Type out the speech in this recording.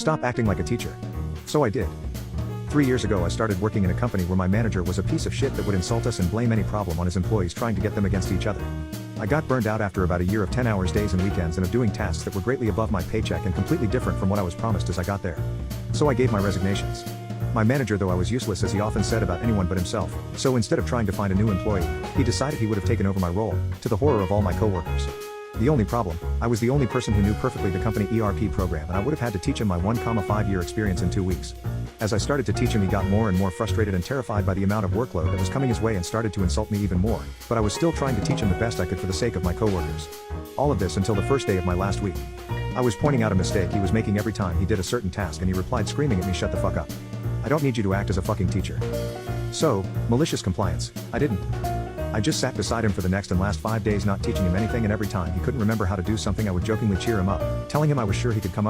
Stop acting like a teacher. So I did. 3 years ago I started working in a company where my manager was a piece of shit that would insult us and blame any problem on his employees, trying to get them against each other. I got burned out after about a year of 10 hours days and weekends and of doing tasks that were greatly above my paycheck and completely different from what I was promised as I got there. So I gave my resignations. My manager, though I was useless as he often said about anyone but himself, so instead of trying to find a new employee, he decided he would have taken over my role, to the horror of all my coworkers. The only problem, I was the only person who knew perfectly the company ERP program, and I would have had to teach him my 1,5 year experience in 2 weeks. As I started to teach him, he got more and more frustrated and terrified by the amount of workload that was coming his way and started to insult me even more, but I was still trying to teach him the best I could for the sake of my coworkers. All of this until the first day of my last week. I was pointing out a mistake he was making every time he did a certain task, and he replied screaming at me, "Shut the fuck up. I don't need you to act as a fucking teacher." So, malicious compliance, I didn't. I just sat beside him for the next and last 5 days, not teaching him anything, and every time he couldn't remember how to do something I would jokingly cheer him up, telling him I was sure he could come up